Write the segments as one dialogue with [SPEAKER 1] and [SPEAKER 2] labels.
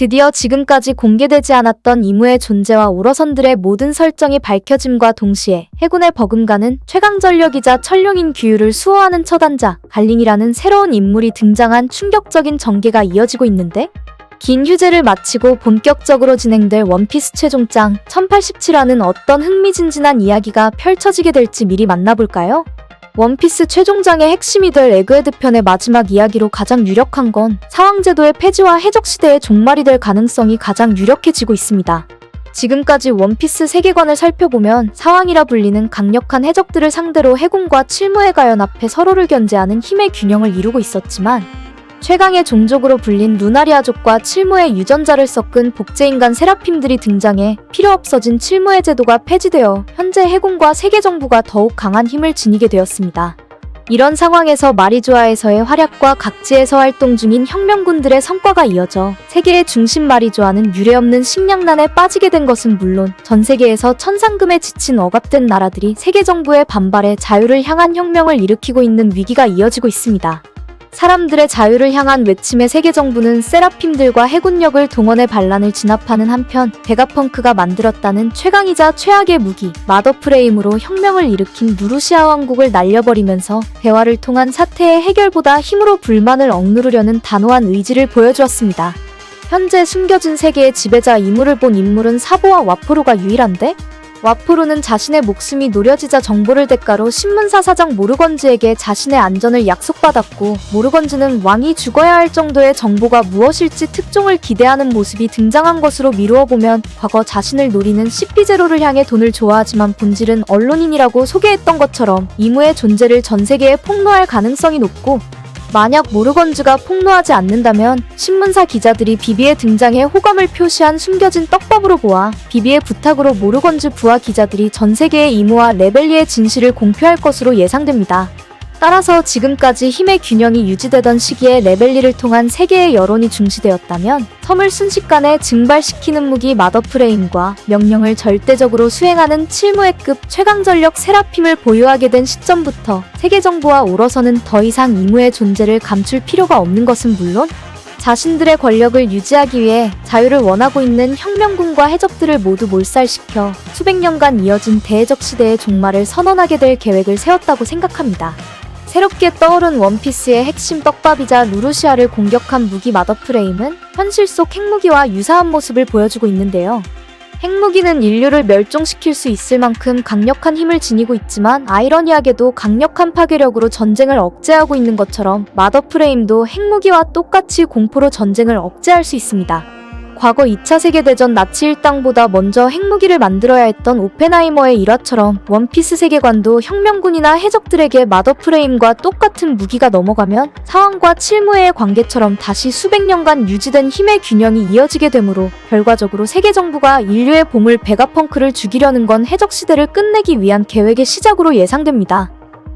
[SPEAKER 1] 드디어 지금까지 공개되지 않았던 이무의 존재와 오러선들의 모든 설정이 밝혀짐과 동시에 해군의 버금가는 최강전력이자 천룡인 규유를 수호하는 처단자 갈링이라는 새로운 인물이 등장한 충격적인 전개가 이어지고 있는데, 긴 휴재를 마치고 본격적으로 진행될 원피스 최종장 1087화는 어떤 흥미진진한 이야기가 펼쳐지게 될지 미리 만나볼까요? 원피스 최종장의 핵심이 될 에그헤드 편의 마지막 이야기로 가장 유력한 건 사왕제도의 폐지와 해적시대의 종말이 될 가능성이 가장 유력해지고 있습니다. 지금까지 원피스 세계관을 살펴보면 사왕이라 불리는 강력한 해적들을 상대로 해군과 칠무해가 연합해 서로를 견제하는 힘의 균형을 이루고 있었지만, 최강의 종족으로 불린 루나리아족과 칠무의 유전자를 섞은 복제인간 세라핌들이 등장해 필요 없어진 칠무의 제도가 폐지되어 현재 해군과 세계정부가 더욱 강한 힘을 지니게 되었습니다. 이런 상황에서 마리조아에서의 활약과 각지에서 활동 중인 혁명군들의 성과가 이어져 세계의 중심 마리조아는 유례없는 식량난에 빠지게 된 것은 물론 전 세계에서 천상금에 지친 억압된 나라들이 세계정부의 반발에 자유를 향한 혁명을 일으키고 있는 위기가 이어지고 있습니다. 사람들의 자유를 향한 외침의 세계정부는 세라핌들과 해군력을 동원해 반란을 진압하는 한편, 베가펑크가 만들었다는 최강이자 최악의 무기 마더프레임으로 혁명을 일으킨 누르시아 왕국을 날려버리면서 대화를 통한 사태의 해결보다 힘으로 불만을 억누르려는 단호한 의지를 보여주었습니다. 현재 숨겨진 세계의 지배자 이무를 본 인물은 사보와 와포로가 유일한데, 와포로는 자신의 목숨이 노려지자 정보를 대가로 신문사 사장 모르건즈에게 자신의 안전을 약속받았고, 모르건즈는 왕이 죽어야 할 정도의 정보가 무엇일지 특종을 기대하는 모습이 등장한 것으로 미루어보면 과거 자신을 노리는 CP0를 향해 돈을 좋아하지만 본질은 언론인이라고 소개했던 것처럼 이무의 존재를 전 세계에 폭로할 가능성이 높고, 만약 모르건즈가 폭로하지 않는다면 신문사 기자들이 비비의 등장에 호감을 표시한 숨겨진 떡밥으로 보아 비비의 부탁으로 모르건즈 부하 기자들이 전 세계의 이무와 레벨리의 진실을 공표할 것으로 예상됩니다. 따라서 지금까지 힘의 균형이 유지되던 시기에 레벨리를 통한 세계의 여론이 중시되었다면, 섬을 순식간에 증발시키는 무기 마더프레임과 명령을 절대적으로 수행하는 칠무해급 최강전력 세라핌을 보유하게 된 시점부터 세계정부와 오러서는 더 이상 이무의 존재를 감출 필요가 없는 것은 물론, 자신들의 권력을 유지하기 위해 자유를 원하고 있는 혁명군과 해적들을 모두 몰살시켜 수백 년간 이어진 대해적 시대의 종말을 선언하게 될 계획을 세웠다고 생각합니다. 새롭게 떠오른 원피스의 핵심 떡밥이자 루루시아를 공격한 무기 마더프레임은 현실 속 핵무기와 유사한 모습을 보여주고 있는데요. 핵무기는 인류를 멸종시킬 수 있을 만큼 강력한 힘을 지니고 있지만, 아이러니하게도 강력한 파괴력으로 전쟁을 억제하고 있는 것처럼 마더프레임도 핵무기와 똑같이 공포로 전쟁을 억제할 수 있습니다. 과거 2차 세계대전 나치 일당보다 먼저 핵무기를 만들어야 했던 오펜하이머의 일화처럼 원피스 세계관도 혁명군이나 해적들에게 마더프레임과 똑같은 무기가 넘어가면 사왕과 칠무해의 관계처럼 다시 수백 년간 유지된 힘의 균형이 이어지게 되므로 결과적으로 세계정부가 인류의 보물 베가펑크를 죽이려는 건 해적시대를 끝내기 위한 계획의 시작으로 예상됩니다.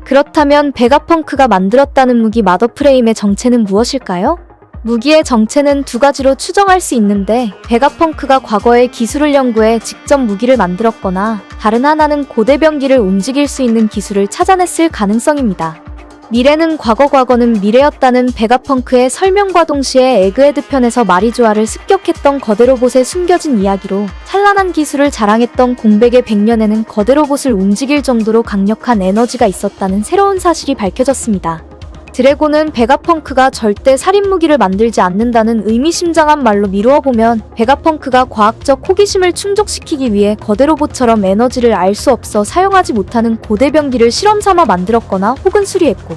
[SPEAKER 1] 그렇다면 베가펑크가 만들었다는 무기 마더프레임의 정체는 무엇일까요? 무기의 정체는 두 가지로 추정할 수 있는데, 베가펑크가 과거의 기술을 연구해 직접 무기를 만들었거나, 다른 하나는 고대병기를 움직일 수 있는 기술을 찾아냈을 가능성입니다. 미래는 과거는 미래였다는 베가펑크의 설명과 동시에 에그헤드 편에서 마리조아를 습격했던 거대 로봇의 숨겨진 이야기로, 찬란한 기술을 자랑했던 공백의 100년에는 거대 로봇을 움직일 정도로 강력한 에너지가 있었다는 새로운 사실이 밝혀졌습니다. 드래곤은 베가펑크가 절대 살인무기를 만들지 않는다는 의미심장한 말로 미루어보면, 베가펑크가 과학적 호기심을 충족시키기 위해 거대 로봇처럼 에너지를 알 수 없어 사용하지 못하는 고대병기를 실험삼아 만들었거나 혹은 수리했고,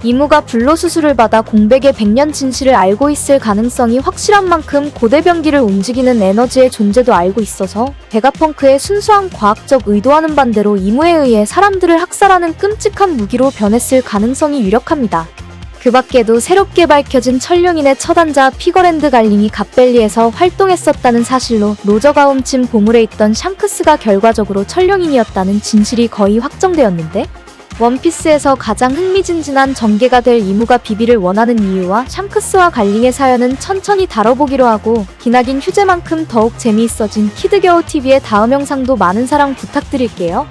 [SPEAKER 1] 이무가 불로수술을 받아 공백의 100년 진실을 알고 있을 가능성이 확실한 만큼 고대병기를 움직이는 에너지의 존재도 알고 있어서 베가펑크의 순수한 과학적 의도와는 반대로 이무에 의해 사람들을 학살하는 끔찍한 무기로 변했을 가능성이 유력합니다. 그 밖에도 새롭게 밝혀진 천룡인의 처단자 피거랜드 갈링이 갓벨리에서 활동했었다는 사실로 로저가 훔친 보물에 있던 샹크스가 결과적으로 천룡인이었다는 진실이 거의 확정되었는데, 원피스에서 가장 흥미진진한 전개가 될 이무가 비비를 원하는 이유와 샹크스와 갈링의 사연은 천천히 다뤄보기로 하고, 기나긴 휴재만큼 더욱 재미있어진 키드겨우TV의 다음 영상도 많은 사랑 부탁드릴게요.